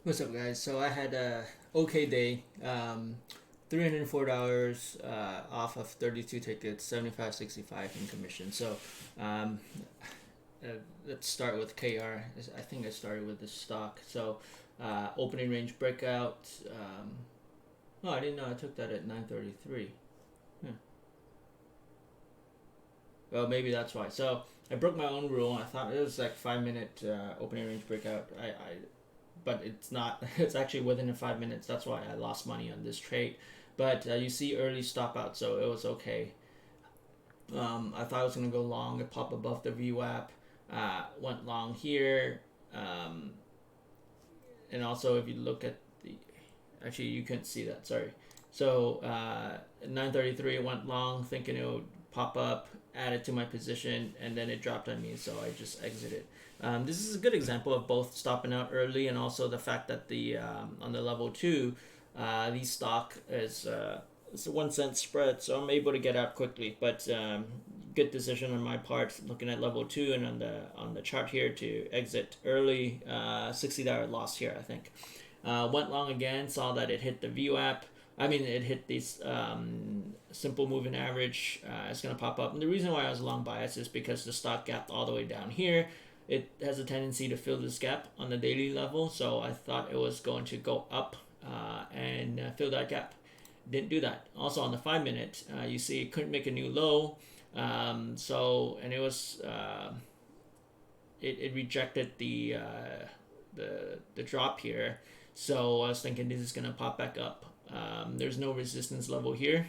What's up, guys? So I had a okay day. $304 off of 32 tickets, 75.65 in commission. So um, uh, let's start with KR. I think I started with the stock. So opening range breakout. Oh, I didn't know I took that at 9:33. Huh. Well, maybe that's why. So I broke my own rule. I thought it was like 5 minute opening range breakout. But it's not. It's actually within the 5 minutes. That's why I lost money on this trade. But you see early stop out, so it was okay. I thought I was gonna go long. It popped above the VWAP. Went long here. Um, and also, if you look at the, actually you couldn't see that. Sorry. So 9:33 went long, thinking it would pop up, add it to my position, and then it dropped on me, so I just exited. This is a good example of both stopping out early and also the fact that the on the level two, the stock is it's a 1 cent spread, so I'm able to get out quickly. But good decision on my part, looking at level two and on the chart here to exit early. $60 loss here, I think. Went long again, saw that it hit the VWAP. I mean, it hit this simple moving average. It's going to pop up. And the reason why I was long bias is because the stock gapped all the way down here. It has a tendency to fill this gap on the daily level. So I thought it was going to go up and fill that gap. Didn't do that. Also on the 5 minute, you see it couldn't make a new low. And it was it rejected the drop here. So I was thinking this is gonna pop back up. There's no resistance level here,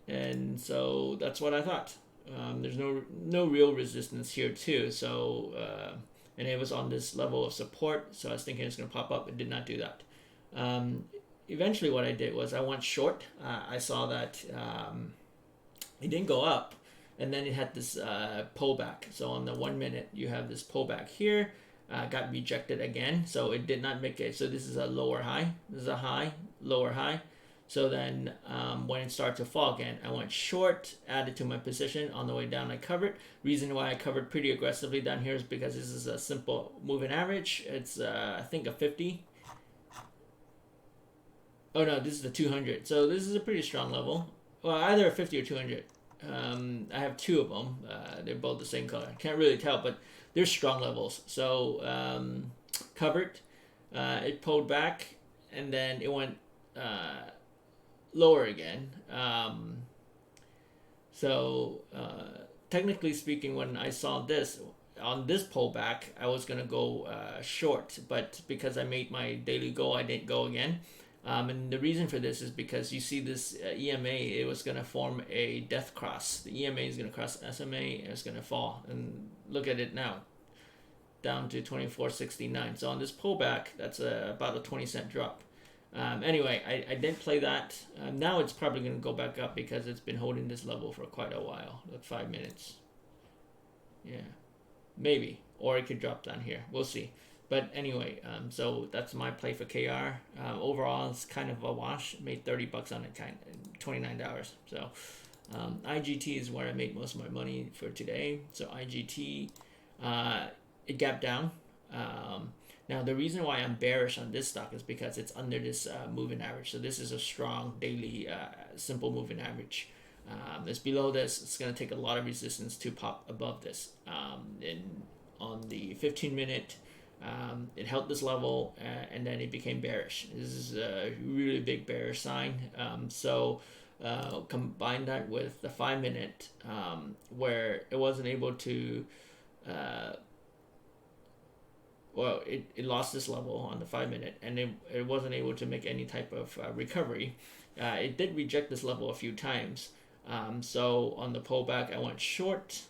and so that's what I thought. There's no real resistance here too. So and it was on this level of support. So I was thinking it's gonna pop up. It did not do that. Eventually, what I did was I went short. I saw that it didn't go up, and then it had this pullback. So on the 1 minute, you have this pullback here. Got rejected again, so it did not make it. So this is a lower high. This is a high, lower high. So then when it started to fall again, I went short, added to my position. On the way down, I covered. Reason why I covered pretty aggressively down here is because this is a simple moving average. It's I think a 50. Oh no, this is the 200. So this is a pretty strong level. Well, either a 50 or 200. I have two of them. They're both the same color. Can't really tell, but they're strong levels. So covered. It pulled back, and then it went lower again. So technically speaking, when I saw this on this pullback, I was gonna go short, but because I made my daily goal, I didn't go again. And the reason for this is because you see this EMA, it was going to form a death cross. The EMA is going to cross SMA, and it's going to fall. And look at it now, down to 24.69. So on this pullback, that's about a 20-cent drop. Anyway, I didn't play that. Now it's probably going to go back up because it's been holding this level for quite a while, like 5 minutes. Yeah, maybe. Or it could drop down here. We'll see. But anyway, so that's my play for KR. Overall, it's kind of a wash. Made $30 on it, $29. So IGT is where I made most of my money for today. So IGT, it gapped down. Now the reason why I'm bearish on this stock is because it's under this moving average. So this is a strong daily simple moving average. It's below this. It's going to take a lot of resistance to pop above this. On the 15-minute. It held this level and then it became bearish. This is a really big bearish sign. So combine that with the 5 minute where it wasn't able to, it lost this level on the 5 minute and it wasn't able to make any type of recovery. It did reject this level a few times. So on the pullback, I went short.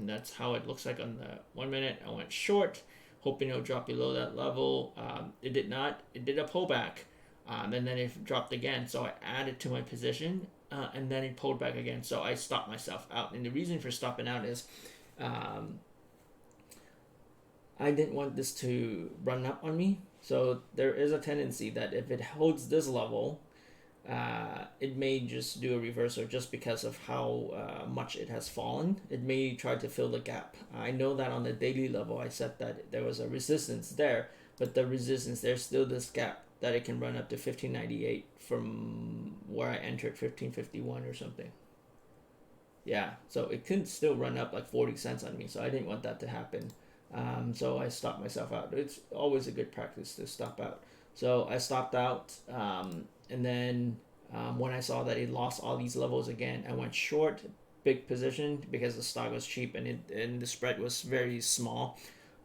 That's how it looks like on the 1 minute. I went short, hoping it'll drop below that level. It did not. It did a pullback, and then it dropped again. So I added to my position, and then it pulled back again. So I stopped myself out. And the reason for stopping out is I didn't want this to run up on me. So there is a tendency that if it holds this level, it may just do a reversal just because of how much it has fallen. It may try to fill the gap. I know that on the daily level, I said that there was a resistance there, but the resistance, there's still this gap that it can run up to 1598 from where I entered 1551 or something. Yeah, so it could still run up like 40 cents on me, so I didn't want that to happen. So I stopped myself out. It's always a good practice to stop out. So I stopped out, and then when I saw that it lost all these levels again, I went short, big position because the stock was cheap and the spread was very small.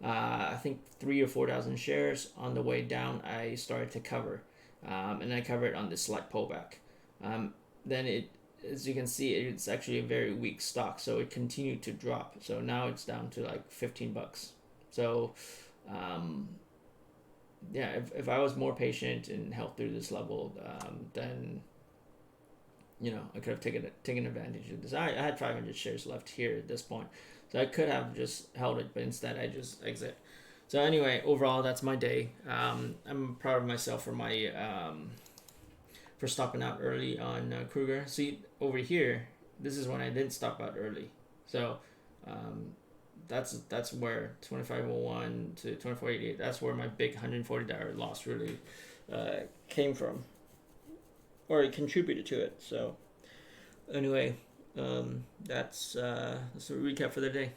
I think 3 or 4 thousand shares. On the way down, I started to cover, and I covered on this slight pullback. Then it, as you can see, it's actually a very weak stock, so it continued to drop. So now it's down to like $15. So, yeah, if I was more patient and held through this level, then I could have taken advantage of this. I had 500 shares left here at this point, so I could have just held it, but instead I just exit. So anyway, overall, that's my day. I'm proud of myself for my for stopping out early on Kruger. See over here, this is when I didn't stop out early. So that's where 2501 to 2488. That's where my big $140 loss really came from, or it contributed to it. So anyway, that's a recap for the day.